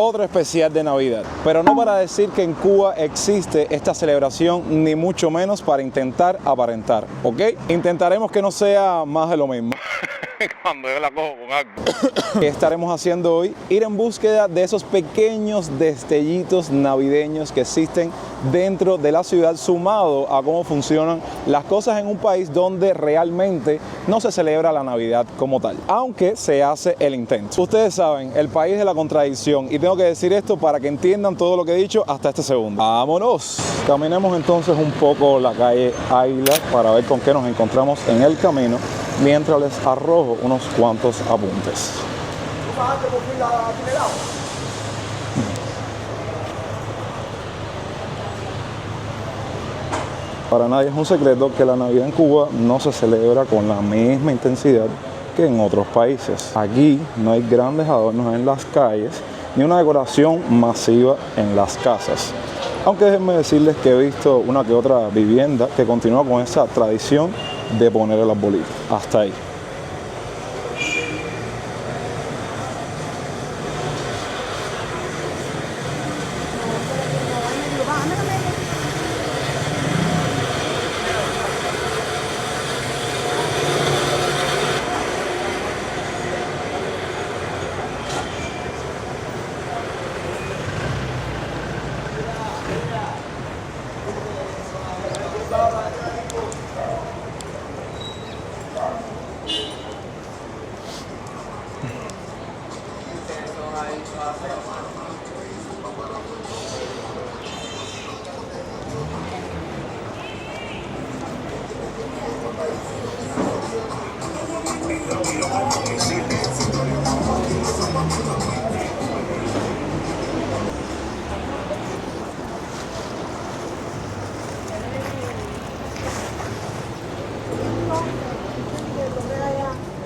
otro especial de Navidad. Pero no para decir que en Cuba existe esta celebración, ni mucho menos para intentar aparentar, ¿ok? Intentaremos que no sea más de lo mismo. Cuando yo la cojo con algo. ¿Qué estaremos haciendo hoy? Ir en búsqueda de esos pequeños destellitos navideños que existen dentro de la ciudad, sumado a cómo funcionan las cosas en un país donde realmente no se celebra la Navidad como tal, aunque se hace el intento. Ustedes saben, el país de la contradicción, y tengo que decir esto para que entiendan todo lo que he dicho hasta este segundo. ¡Vámonos! Caminemos entonces un poco la calle Águila para ver con qué nos encontramos en el camino, mientras les arrojo unos cuantos apuntes. Para nadie es un secreto que la Navidad en Cuba no se celebra con la misma intensidad que en otros países. Aquí no hay grandes adornos en las calles ni una decoración masiva en las casas. Aunque déjenme decirles que he visto una que otra vivienda que continúa con esa tradición de poner el arbolito. Hasta ahí.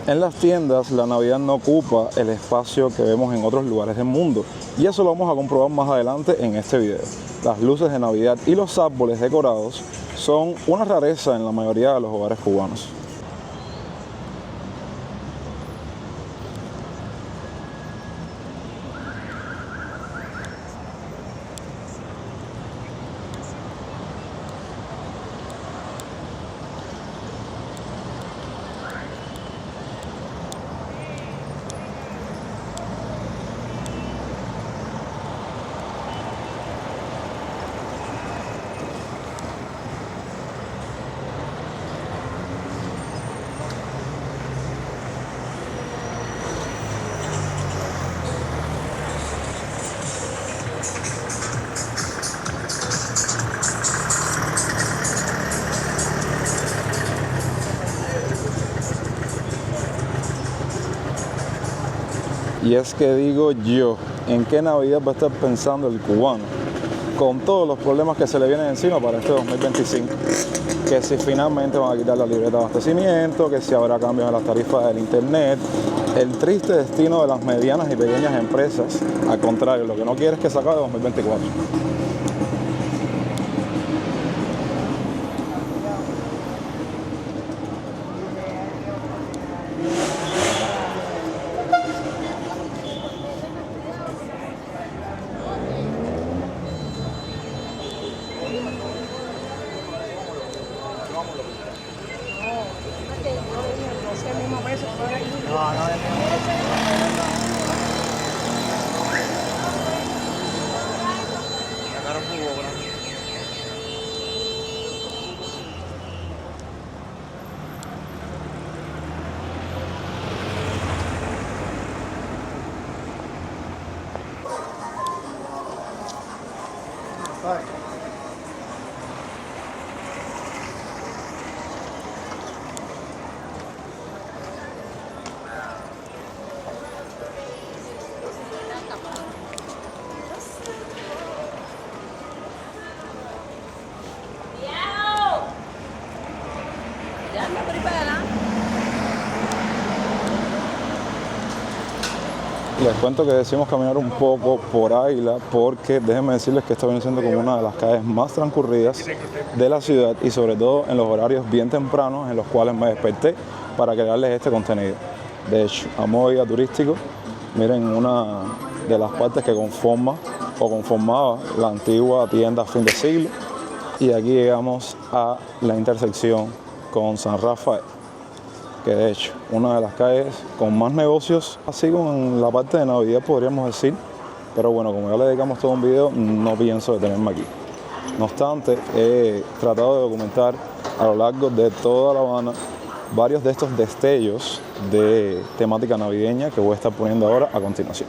En las tiendas, la Navidad no ocupa el espacio que vemos en otros lugares del mundo, y eso lo vamos a comprobar más adelante en este video. Las luces de Navidad y los árboles decorados son una rareza en la mayoría de los hogares cubanos. Y es que digo yo, ¿en qué Navidad va a estar pensando el cubano? Con todos los problemas que se le vienen encima para este 2025. Que si finalmente van a quitar la libreta de abastecimiento, que si habrá cambios en las tarifas del internet, el triste destino de las medianas y pequeñas empresas. Al contrario, lo que no quiere es que se acabe 2024. Les cuento que decidimos caminar un poco por Águila porque déjenme decirles que esta viene siendo como una de las calles más transcurridas de la ciudad y sobre todo en los horarios bien tempranos en los cuales me desperté para crearles este contenido. De hecho, a modo guía turístico, miren una de las partes que conformaba la antigua tienda Fin de Siglo. Y aquí llegamos a la intersección con San Rafael, que de hecho una de las calles con más negocios, así como en la parte de Navidad podríamos decir, pero bueno, como ya le dedicamos todo un video, no pienso detenerme aquí. No obstante, he tratado de documentar a lo largo de toda La Habana varios de estos destellos de temática navideña que voy a estar poniendo ahora a continuación.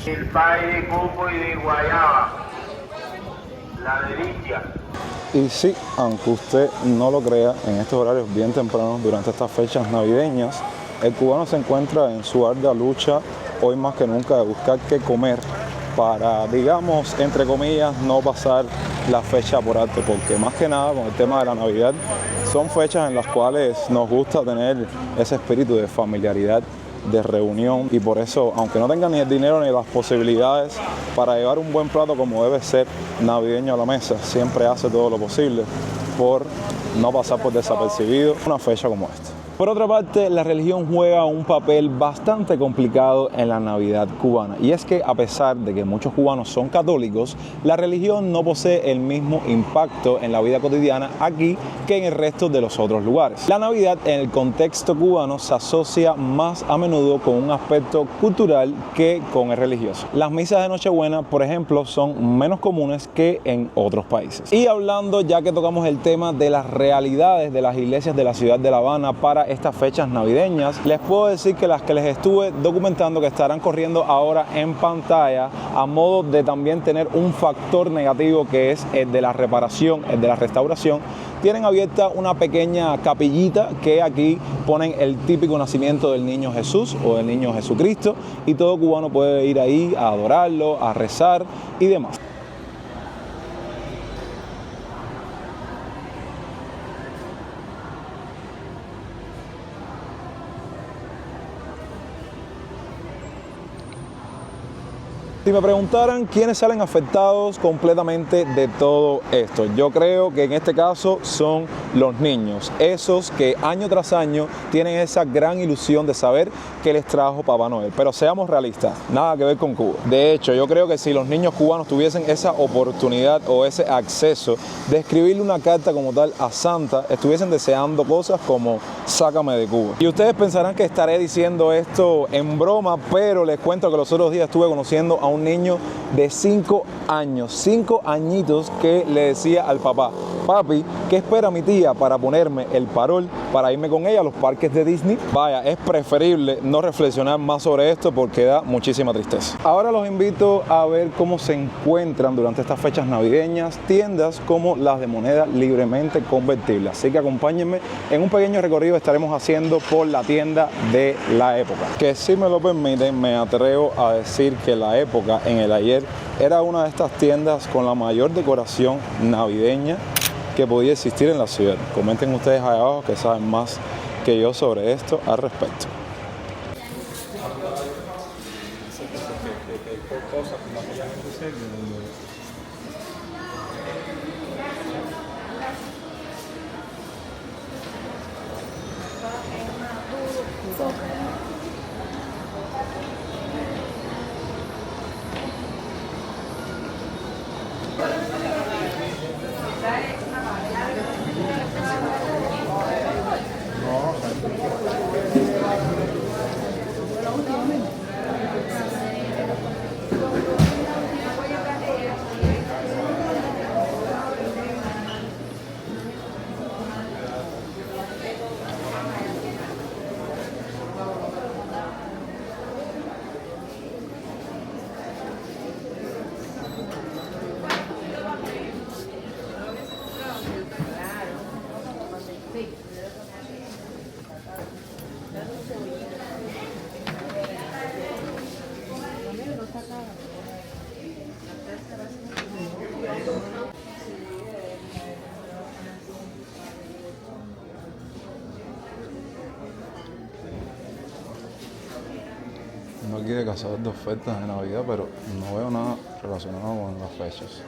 El pay de coco y de guayaba, la delicia. Y sí, aunque usted no lo crea, en estos horarios bien tempranos, durante estas fechas navideñas, el cubano se encuentra en su ardua lucha, hoy más que nunca, de buscar qué comer para, digamos, entre comillas, no pasar la fecha por alto, porque más que nada con el tema de la Navidad, son fechas en las cuales nos gusta tener ese espíritu de familiaridad, de reunión, y por eso, aunque no tengan ni el dinero ni las posibilidades para llevar un buen plato como debe ser navideño a la mesa, siempre hace todo lo posible por no pasar por desapercibido una fecha como esta. Por otra parte, la religión juega un papel bastante complicado en la Navidad cubana, y es que a pesar de que muchos cubanos son católicos, la religión no posee el mismo impacto en la vida cotidiana aquí que en el resto de los otros lugares. La Navidad en el contexto cubano se asocia más a menudo con un aspecto cultural que con el religioso. Las misas de Nochebuena, por ejemplo, son menos comunes que en otros países. Y hablando, ya que tocamos el tema de las realidades de las iglesias de la ciudad de La Habana para estas fechas navideñas, les puedo decir que las que les estuve documentando, que estarán corriendo ahora en pantalla, a modo de también tener un factor negativo, que es el de la reparación, el de la restauración, tienen abierta una pequeña capillita que aquí ponen el típico nacimiento del niño Jesús o del niño Jesucristo, y todo cubano puede ir ahí a adorarlo, a rezar y demás. Si me preguntaran quiénes salen afectados completamente de todo esto, yo creo que en este caso son los niños, esos que año tras año tienen esa gran ilusión de saber qué les trajo Papá Noel. Pero seamos realistas, nada que ver con Cuba. De hecho, yo creo que si los niños cubanos tuviesen esa oportunidad o ese acceso de escribirle una carta como tal a Santa, estuviesen deseando cosas como sácame de Cuba. Y ustedes pensarán que estaré diciendo esto en broma, pero les cuento que los otros días estuve conociendo a un niño de 5 años, 5 añitos, que le decía al papá: papi, ¿qué espera mi tía para ponerme el parol para irme con ella a los parques de Disney? Vaya, es preferible no reflexionar más sobre esto porque da muchísima tristeza. Ahora los invito a ver cómo se encuentran durante estas fechas navideñas tiendas como las de moneda libremente convertible. Así que acompáñenme en un pequeño recorrido que estaremos haciendo por la tienda de La Época, que si me lo permiten me atrevo a decir que La Época en el ayer era una de estas tiendas con la mayor decoración navideña que podía existir en la ciudad. Comenten ustedes ahí abajo que saben más que yo sobre esto al respecto. aquí de cazador de ofertas de Navidad, pero no veo nada relacionado con las fechas.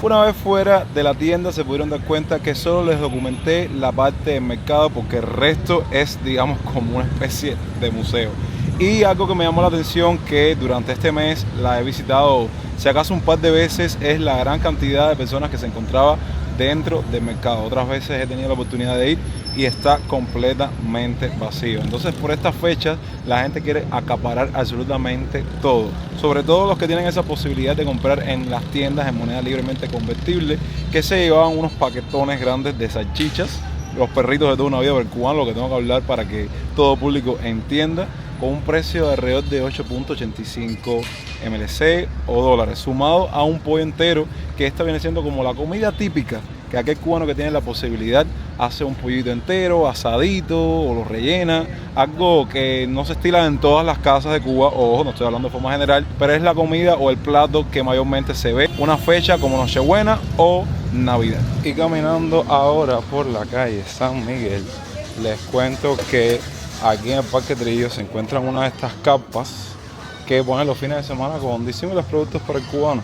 Una vez fuera de la tienda se pudieron dar cuenta que solo les documenté la parte del mercado porque el resto es, digamos, como una especie de museo. Y algo que me llamó la atención, que durante este mes la he visitado si acaso un par de veces, es la gran cantidad de personas que se encontraba dentro del mercado. Otras veces he tenido la oportunidad de ir y está completamente vacío. Entonces, por estas fechas la gente quiere acaparar absolutamente todo, sobre todo los que tienen esa posibilidad de comprar en las tiendas en moneda libremente convertible, que se llevaban unos paquetones grandes de salchichas, los perritos de toda una vida, del cubano, lo que tengo que hablar para que todo público entienda, con un precio de alrededor de 8.85 MLC o dólares, sumado a un pollo entero, que esta viene siendo como la comida típica, que aquel cubano que tiene la posibilidad hace un pollito entero, asadito, o lo rellena, algo que no se estila en todas las casas de Cuba. Ojo, no estoy hablando de forma general, pero es la comida o el plato que mayormente se ve una fecha como Nochebuena o Navidad. Y caminando ahora por la calle San Miguel, les cuento que aquí en el Parque Trujillo se encuentran una de estas carpas que ponen los fines de semana con disímiles productos para el cubano.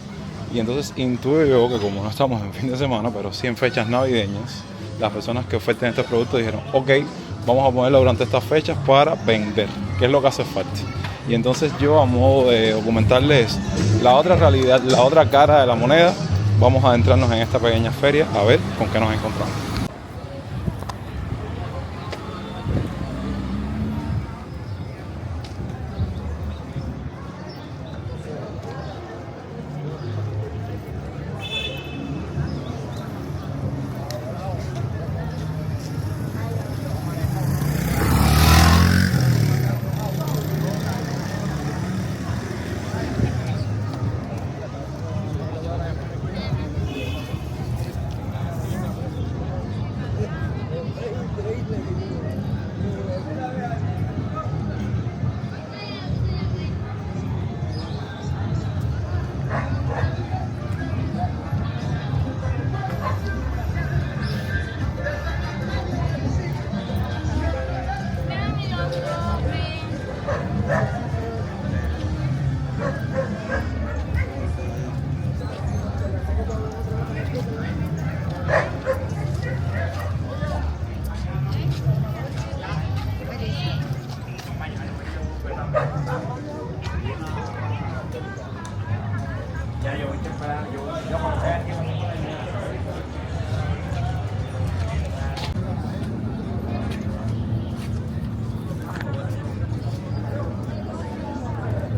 Y entonces intuyo yo que, como no estamos en fin de semana, pero sí en fechas navideñas, las personas que oferten estos productos dijeron: ok, vamos a ponerlo durante estas fechas para vender, que es lo que hace falta. Y entonces yo, a modo de documentarles la otra realidad, la otra cara de la moneda, vamos a adentrarnos en esta pequeña feria a ver con qué nos encontramos.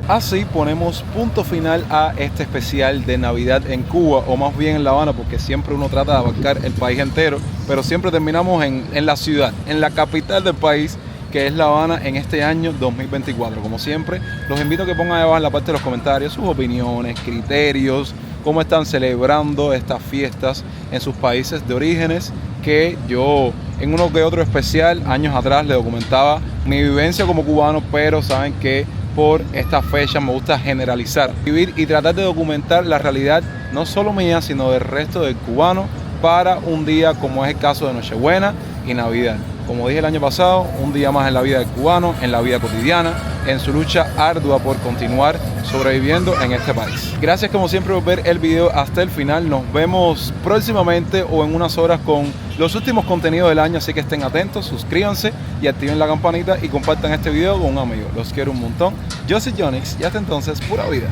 Así ponemos punto final a este especial de Navidad en Cuba, o más bien en La Habana, porque siempre uno trata de abarcar el país entero, pero siempre terminamos en la ciudad, en la capital del país, que es La Habana, en este año 2024. Como siempre, los invito a que pongan abajo en la parte de los comentarios sus opiniones, criterios, cómo están celebrando estas fiestas en sus países de orígenes, que yo en uno que otro especial años atrás les documentaba mi vivencia como cubano, pero saben que por esta fecha me gusta generalizar, vivir y tratar de documentar la realidad no solo mía, sino del resto del cubano, para un día como es el caso de Nochebuena y Navidad. Como dije el año pasado, un día más en la vida del cubano, en la vida cotidiana, en su lucha ardua por continuar sobreviviendo en este país. Gracias como siempre por ver el video hasta el final. Nos vemos próximamente o en unas horas con los últimos contenidos del año, así que estén atentos, suscríbanse y activen la campanita y compartan este video con un amigo. Los quiero un montón. Yo soy Jonix y hasta entonces, pura vida.